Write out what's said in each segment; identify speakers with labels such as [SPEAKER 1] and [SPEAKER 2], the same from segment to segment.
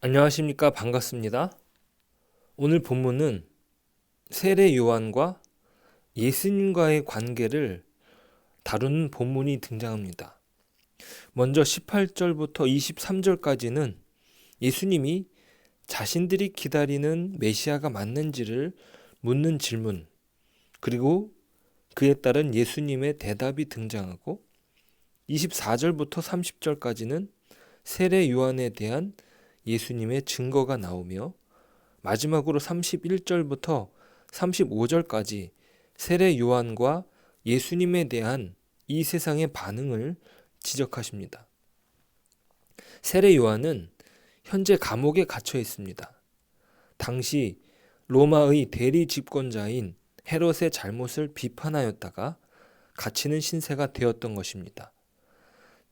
[SPEAKER 1] 안녕하십니까. 반갑습니다. 오늘 본문은 세례 요한과 예수님과의 관계를 다루는 본문이 등장합니다. 먼저 18절부터 23절까지는 예수님이 자신들이 기다리는 메시아가 맞는지를 묻는 질문, 그리고 그에 따른 예수님의 대답이 등장하고 24절부터 30절까지는 세례 요한에 대한 예수님의 증거가 나오며 마지막으로 31절부터 35절까지 세례 요한과 예수님에 대한 이 세상의 반응을 지적하십니다. 세례 요한은 현재 감옥에 갇혀 있습니다. 당시 로마의 대리 집권자인 헤롯의 잘못을 비판하였다가 갇히는 신세가 되었던 것입니다.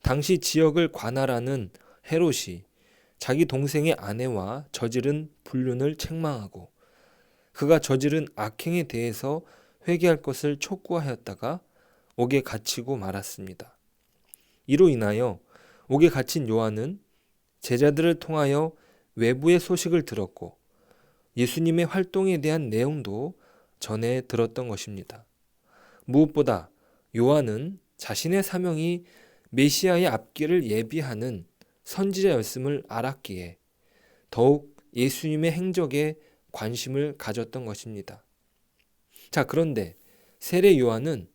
[SPEAKER 1] 당시 지역을 관할하는 헤롯이 자기 동생의 아내와 저지른 불륜을 책망하고 그가 저지른 악행에 대해서 회개할 것을 촉구하였다가 옥에 갇히고 말았습니다. 이로 인하여 옥에 갇힌 요한은 제자들을 통하여 외부의 소식을 들었고 예수님의 활동에 대한 내용도 전해 들었던 것입니다. 무엇보다 요한은 자신의 사명이 메시아의 앞길을 예비하는 선지자였음을 알았기에 더욱 예수님의 행적에 관심을 가졌던 것입니다. 자, 그런데 세례 요한은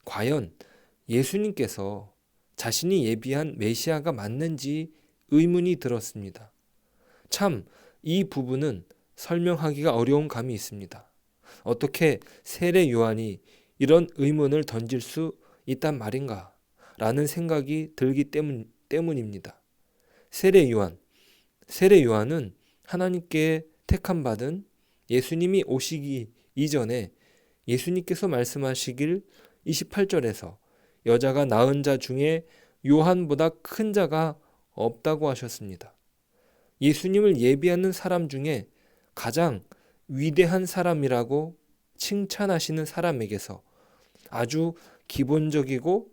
[SPEAKER 1] 과연 예수님께서 자신이 예비한 메시아가 맞는지 의문이 들었습니다. 참, 이 부분은 설명하기가 어려운 감이 있습니다. 어떻게 세례 요한이 이런 의문을 던질 수 있단 말인가? 라는 생각이 들기 때문입니다. 세례 요한은 하나님께 택함 받은 예수님이 오시기 이전에 예수님께서 말씀하시길 28절에서 여자가 낳은 자 중에 요한보다 큰 자가 없다고 하셨습니다. 예수님을 예비하는 사람 중에 가장 위대한 사람이라고 칭찬하시는 사람에게서 아주 기본적이고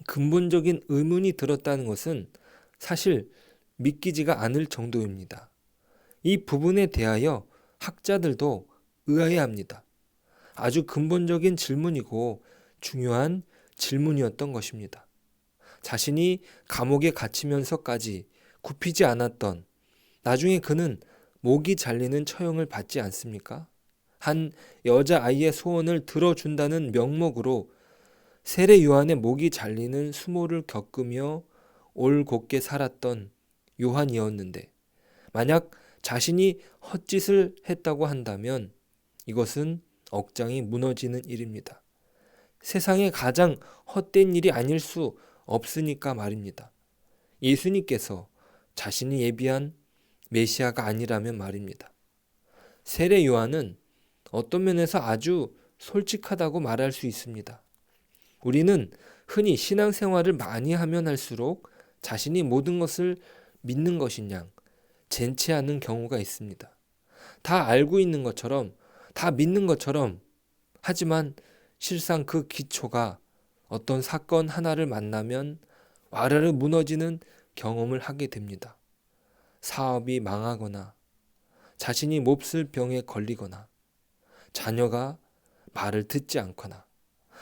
[SPEAKER 1] 근본적인 의문이 들었다는 것은 사실 믿기지가 않을 정도입니다. 이 부분에 대하여 학자들도 의아해합니다. 아주 근본적인 질문이고 중요한 질문이었던 것입니다. 자신이 감옥에 갇히면서까지 굽히지 않았던, 나중에 그는 목이 잘리는 처형을 받지 않습니까? 한 여자아이의 소원을 들어준다는 명목으로 세례 요한의 목이 잘리는 수모를 겪으며 올곧게 살았던 요한이었는데, 만약 자신이 헛짓을 했다고 한다면 이것은 억장이 무너지는 일입니다. 세상에 가장 헛된 일이 아닐 수 없으니까 말입니다. 예수님께서 자신이 예비한 메시아가 아니라면 말입니다. 세례 요한은 어떤 면에서 아주 솔직하다고 말할 수 있습니다. 우리는 흔히 신앙생활을 많이 하면 할수록 자신이 모든 것을 믿는 것인 양 젠치하는 경우가 있습니다. 다 알고 있는 것처럼, 다 믿는 것처럼, 하지만 실상 그 기초가 어떤 사건 하나를 만나면 와르르 무너지는 경험을 하게 됩니다. 사업이 망하거나, 자신이 몹쓸 병에 걸리거나, 자녀가 말을 듣지 않거나,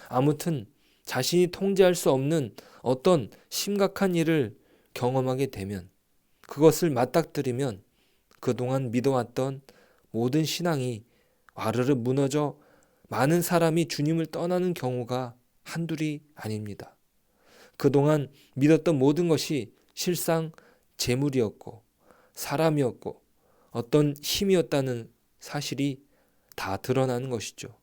[SPEAKER 1] 아무튼 자신이 통제할 수 없는 어떤 심각한 일을 경험하게 되면, 그것을 맞닥뜨리면 그동안 믿어왔던 모든 신앙이 와르르 무너져 많은 사람이 주님을 떠나는 경우가 한둘이 아닙니다. 그동안 믿었던 모든 것이 실상 재물이었고 사람이었고 어떤 힘이었다는 사실이 다 드러나는 것이죠.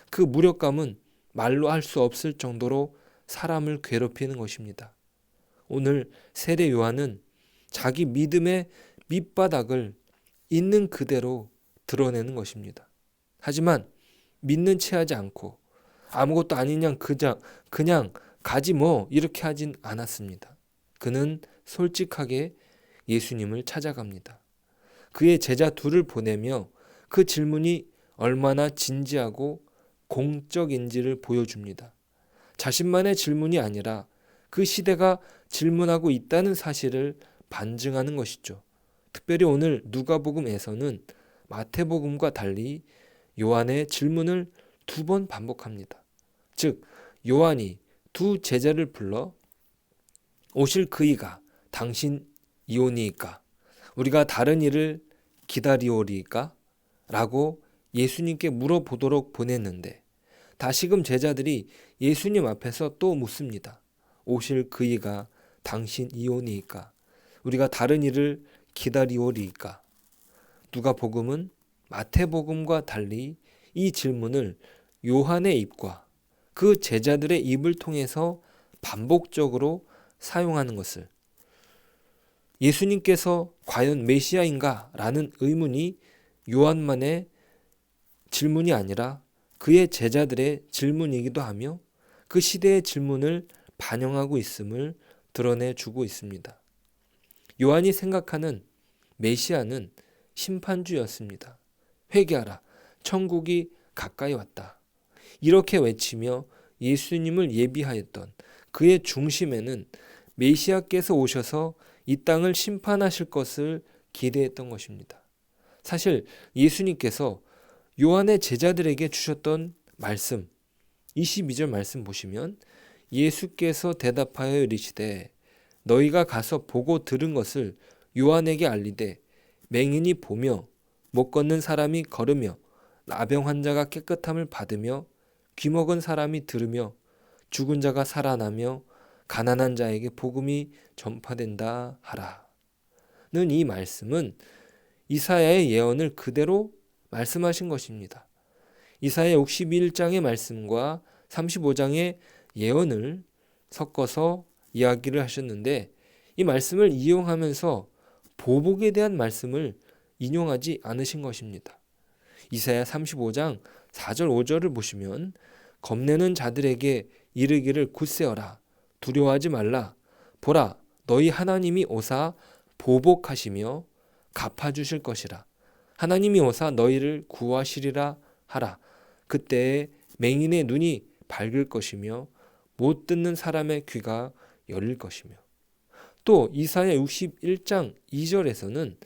[SPEAKER 1] 그 무력감은 말로 할 수 없을 정도로 사람을 괴롭히는 것입니다. 오늘 세례 요한은 자기 믿음의 밑바닥을 있는 그대로 드러내는 것입니다. 하지만 믿는 채 하지 않고 아무것도 아닌 양 그냥 가지 뭐 이렇게 하진 않았습니다. 그는 솔직하게 예수님을 찾아갑니다. 그의 제자 둘을 보내며 그 질문이 얼마나 진지하고 공적인지를 보여줍니다. 자신만의 질문이 아니라 그 시대가 질문하고 있다는 사실을 반증하는 것이죠. 특별히 오늘 누가복음에서는 마태복음과 달리 요한의 질문을 2번 반복합니다. 즉 요한이 두 제자를 불러 오실 그이가 당신이오니이까? 우리가 다른 이를 기다리오리이까? 라고 예수님께 물어보도록 보냈는데 다시금 제자들이 예수님 앞에서 또 묻습니다. 오실 그이가 당신이오니이까? 우리가 다른 이를 기다리오리이까? 누가복음은 마태복음과 달리 이 질문을 요한의 입과 그 제자들의 입을 통해서 반복적으로 사용하는 것을, 예수님께서 과연 메시아인가? 라는 의문이 요한만의 질문이 아니라 그의 제자들의 질문이기도 하며 그 시대의 질문을 반영하고 있음을 드러내주고 있습니다. 요한이 생각하는 메시아는 심판주였습니다. 회개하라, 천국이 가까이 왔다. 이렇게 외치며 예수님을 예비하였던 그의 중심에는 메시아께서 오셔서 이 땅을 심판하실 것을 기대했던 것입니다. 사실 예수님께서 요한의 제자들에게 주셨던 말씀, 22절 말씀 보시면 예수께서 대답하여 이르시되 너희가 가서 보고 들은 것을 요한에게 알리되 맹인이 보며 못 걷는 사람이 걸으며 나병 환자가 깨끗함을 받으며 귀먹은 사람이 들으며 죽은 자가 살아나며 가난한 자에게 복음이 전파된다 하라는 이 말씀은 이사야의 예언을 그대로 말씀하신 것입니다. 이사야 61장의 말씀과 35장의 예언을 섞어서 이야기를 하셨는데 이 말씀을 이용하면서 보복에 대한 말씀을 인용하지 않으신 것입니다. 이사야 35장 4절 5절을 보시면 겁내는 자들에게 이르기를 굳세어라 두려워하지 말라 보라 너희 하나님이 오사 보복하시며 갚아주실 것이라 하나님이 오사 너희를 구하시리라 하라 그때에 맹인의 눈이 밝을 것이며 못 듣는 사람의 귀가 열릴 것이며 또 이사야 61장 2절에서는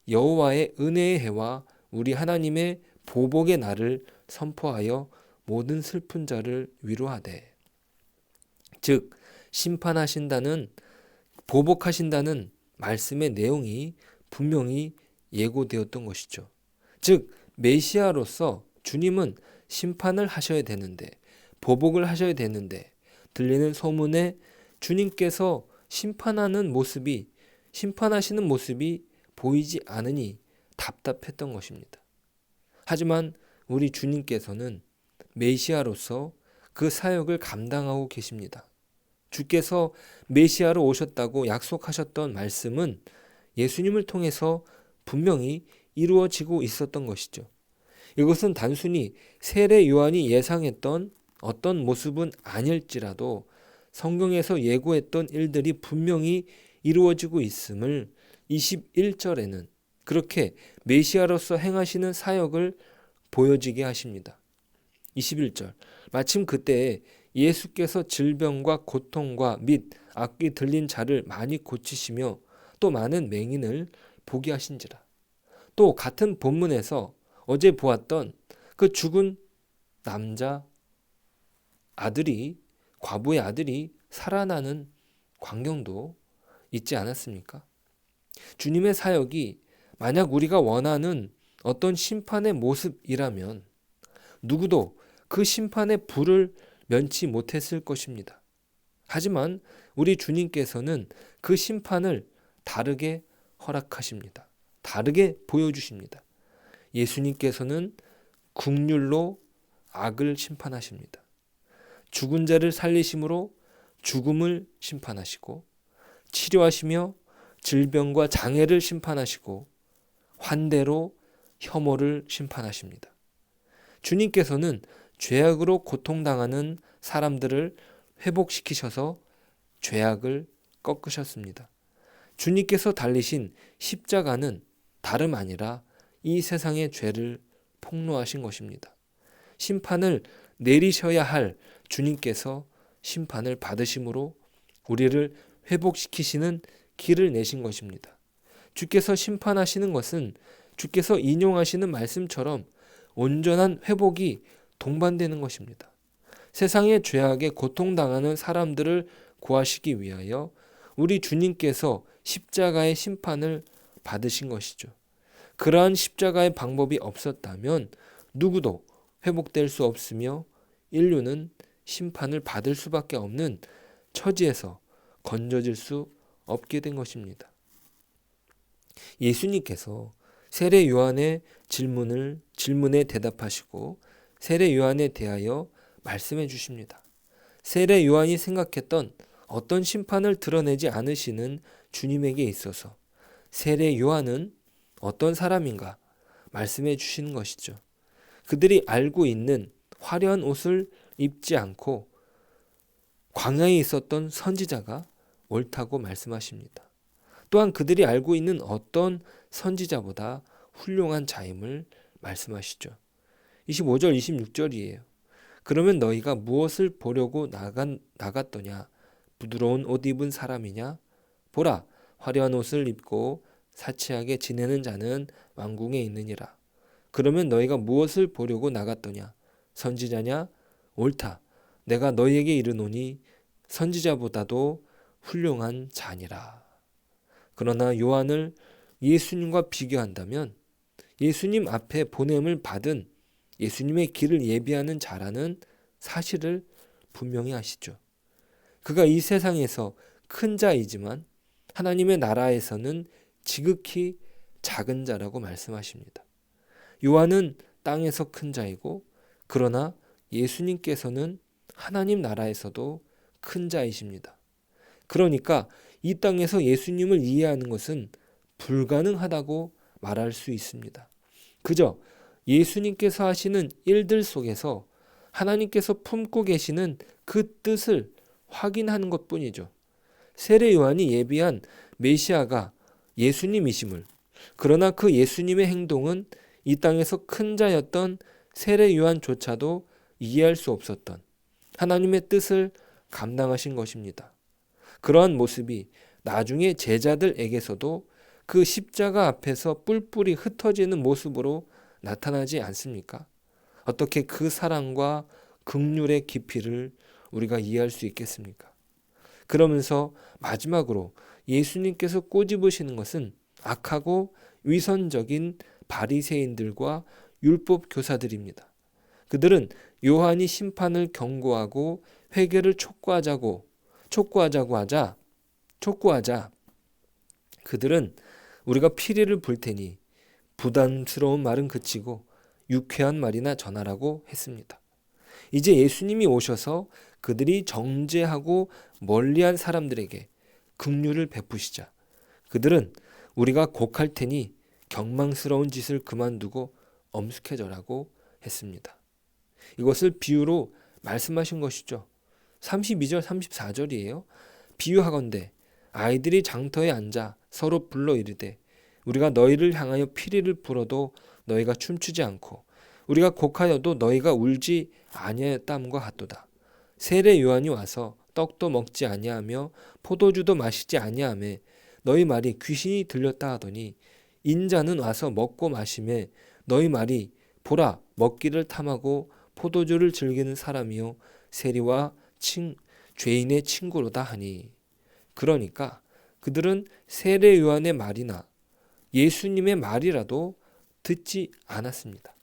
[SPEAKER 1] 여호와의 은혜의 해와 우리 하나님의 보복의 날을 선포하여 모든 슬픈 자를 위로하되 즉 심판하신다는 보복하신다는 말씀의 내용이 분명히 예고되었던 것이죠. 즉 메시아로서 주님은 심판을 하셔야 되는데 보복을 하셔야 되는데 들리는 소문에 주님께서 심판하시는 모습이 보이지 않으니 답답했던 것입니다. 하지만 우리 주님께서는 메시아로서 그 사역을 감당하고 계십니다. 주께서 메시아로 오셨다고 약속하셨던 말씀은 예수님을 통해서 분명히 이루어지고 있었던 것이죠. 이것은 단순히 세례 요한이 예상했던 어떤 모습은 아닐지라도 성경에서 예고했던 일들이 분명히 이루어지고 있음을 21절에는 그렇게 메시아로서 행하시는 사역을 보여지게 하십니다. 21절 마침 그때에 예수께서 질병과 고통과 및 악기 들린 자를 많이 고치시며 또 많은 맹인을 보게 하신지라. 또 같은 본문에서 어제 보았던 그 죽은 남자 과부의 아들이 살아나는 광경도 있지 않았습니까? 주님의 사역이 만약 우리가 원하는 어떤 심판의 모습이라면 누구도 그 심판의 불을 면치 못했을 것입니다. 하지만 우리 주님께서는 그 심판을 다르게 허락하십니다. 다르게 보여주십니다. 예수님께서는 긍휼로 악을 심판하십니다. 죽은 자를 살리심으로 죽음을 심판하시고 치료하시며 질병과 장애를 심판하시고 환대로 혐오를 심판하십니다. 주님께서는 죄악으로 고통당하는 사람들을 회복시키셔서 죄악을 꺾으셨습니다. 주님께서 달리신 십자가는 다름 아니라 이 세상의 죄를 폭로하신 것입니다. 심판을 내리셔야 할 주님께서 심판을 받으심으로 우리를 회복시키시는 길을 내신 것입니다. 주께서 심판하시는 것은 주께서 인용하시는 말씀처럼 온전한 회복이 동반되는 것입니다. 세상의 죄악에 고통당하는 사람들을 구하시기 위하여 우리 주님께서 십자가의 심판을 받으신 것이죠. 그러한 십자가의 방법이 없었다면 누구도 회복될 수 없으며 인류는 심판을 받을 수밖에 없는 처지에서 건져질 수 없게 된 것입니다. 예수님께서 세례 요한의 질문에 대답하시고 세례 요한에 대하여 말씀해 주십니다. 세례 요한이 생각했던 어떤 심판을 드러내지 않으시는 주님에게 있어서 세례 요한은 어떤 사람인가 말씀해 주시는 것이죠. 그들이 알고 있는 화려한 옷을 입지 않고 광야에 있었던 선지자가 옳다고 말씀하십니다. 또한 그들이 알고 있는 어떤 선지자보다 훌륭한 자임을 말씀하시죠. 25절 26절이에요. 그러면 너희가 무엇을 보려고 나갔더냐? 부드러운 옷 입은 사람이냐? 보라, 화려한 옷을 입고 사치하게 지내는 자는 왕궁에 있느니라. 그러면 너희가 무엇을 보려고 나갔더냐? 선지자냐? 옳다. 내가 너희에게 이르노니 선지자보다도 훌륭한 자니라. 그러나 요한을 예수님과 비교한다면 예수님 앞에 보냄을 받은 예수님의 길을 예비하는 자라는 사실을 분명히 아시죠. 그가 이 세상에서 큰 자이지만 하나님의 나라에서는 지극히 작은 자라고 말씀하십니다. 요한은 땅에서 큰 자이고 그러나 예수님께서는 하나님 나라에서도 큰 자이십니다. 그러니까 이 땅에서 예수님을 이해하는 것은 불가능하다고 말할 수 있습니다. 그저 예수님께서 하시는 일들 속에서 하나님께서 품고 계시는 그 뜻을 확인하는 것뿐이죠. 세례 요한이 예비한 메시아가 예수님이심을, 그러나 그 예수님의 행동은 이 땅에서 큰 자였던 세례 요한조차도 이해할 수 없었던 하나님의 뜻을 감당하신 것입니다. 그러한 모습이 나중에 제자들에게서도 그 십자가 앞에서 뿔뿔이 흩어지는 모습으로 나타나지 않습니까? 어떻게 그 사랑과 긍휼의 깊이를 우리가 이해할 수 있겠습니까? 그러면서 마지막으로 예수님께서 꼬집으시는 것은 악하고 위선적인 바리새인들과 율법 교사들입니다. 그들은 요한이 심판을 경고하고 회개를 촉구하자 그들은 우리가 피리를 불 테니 부담스러운 말은 그치고 유쾌한 말이나 전하라고 했습니다. 이제 예수님이 오셔서 그들이 정죄하고 멀리한 사람들에게 긍휼을 베푸시자 그들은 우리가 곡할 테니 경망스러운 짓을 그만두고 엄숙해져라고 했습니다. 이것을 비유로 말씀하신 것이죠. 32절 34절이에요. 비유하건대 아이들이 장터에 앉아 서로 불러 이르되 우리가 너희를 향하여 피리를 불어도 너희가 춤추지 않고 우리가 곡하여도 너희가 울지 아니하였담과 같도다. 세례 요한이 와서 떡도 먹지 아니하며 포도주도 마시지 아니하매 너희 말이 귀신이 들렸다 하더니 인자는 와서 먹고 마시매 너희 말이 보라 먹기를 탐하고 포도주를 즐기는 사람이요 세리와 죄인의 친구로다 하니. 그러니까 그들은 세례 요한의 말이나 예수님의 말이라도 듣지 않았습니다.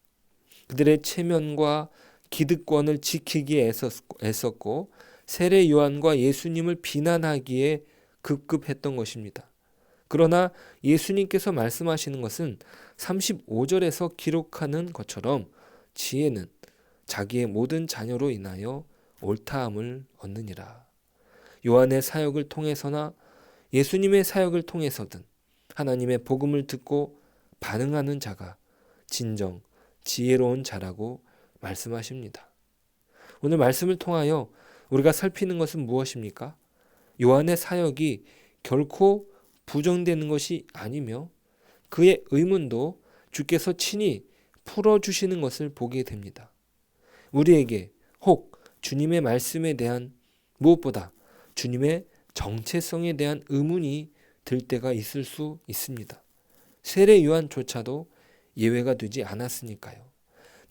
[SPEAKER 1] 그들의 체면과 기득권을 지키기에 애썼고 세례 요한과 예수님을 비난하기에 급급했던 것입니다. 그러나 예수님께서 말씀하시는 것은 35절에서 기록하는 것처럼 지혜는 자기의 모든 자녀로 인하여 옳다함을 얻느니라. 요한의 사역을 통해서나 예수님의 사역을 통해서든 하나님의 복음을 듣고 반응하는 자가 진정 지혜로운 자라고 말씀하십니다. 오늘 말씀을 통하여 우리가 살피는 것은 무엇입니까? 요한의 사역이 결코 부정되는 것이 아니며 그의 의문도 주께서 친히 풀어주시는 것을 보게 됩니다. 우리에게 혹 주님의 말씀에 대한 무엇보다 주님의 정체성에 대한 의문이 들 때가 있을 수 있습니다. 세례 요한조차도 예외가 되지 않았으니까요.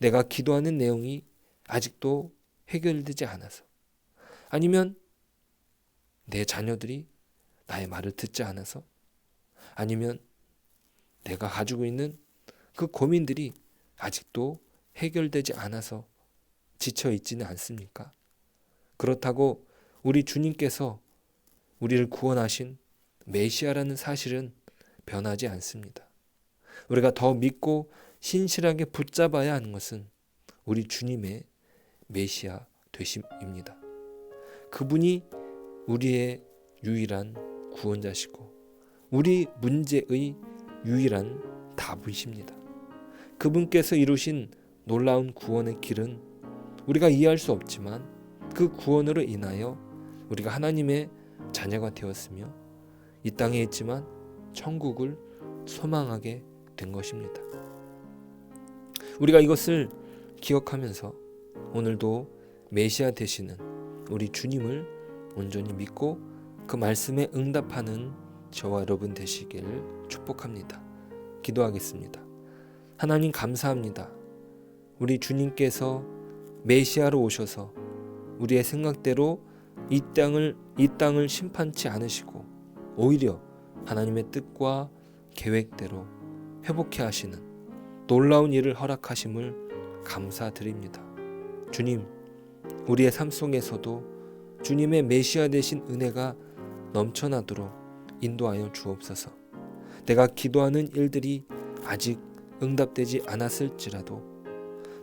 [SPEAKER 1] 내가 기도하는 내용이 아직도 해결되지 않아서, 아니면 내 자녀들이 나의 말을 듣지 않아서, 아니면 내가 가지고 있는 그 고민들이 아직도 해결되지 않아서 지쳐 있지는 않습니까? 그렇다고 우리 주님께서 우리를 구원하신 메시아라는 사실은 변하지 않습니다. 우리가 더 믿고 신실하게 붙잡아야 하는 것은 우리 주님의 메시아 되심입니다. 그분이 우리의 유일한 구원자시고 우리 문제의 유일한 답이십니다. 그분께서 이루신 놀라운 구원의 길은 우리가 이해할 수 없지만 그 구원으로 인하여 우리가 하나님의 자녀가 되었으며 이 땅에 있지만 천국을 소망하게 된 것입니다. 우리가 이것을 기억하면서 오늘도 메시아 되시는 우리 주님을 온전히 믿고 그 말씀에 응답하는 저와 여러분 되시기를 축복합니다. 기도하겠습니다. 하나님 감사합니다. 우리 주님께서 메시아로 오셔서 우리의 생각대로 이 땅을 심판치 않으시고 오히려 하나님의 뜻과 계획대로 회복해 하시는 놀라운 일을 허락하심을 감사드립니다. 주님, 우리의 삶 속에서도 주님의 메시아 되신 은혜가 넘쳐나도록 인도하여 주옵소서. 내가 기도하는 일들이 아직 응답되지 않았을지라도,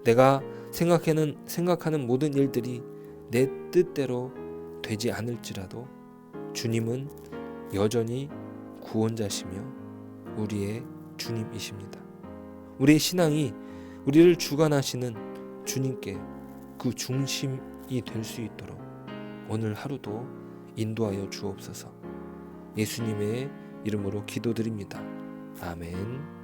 [SPEAKER 1] 내가 생각하는 모든 일들이 내 뜻대로 되지 않을지라도 주님은 여전히 구원자시며 우리의 주님이십니다. 우리의 신앙이 우리를 주관하시는 주님께 그 중심이 될 수 있도록 오늘 하루도 인도하여 주옵소서. 예수님의 이름으로 기도드립니다. 아멘.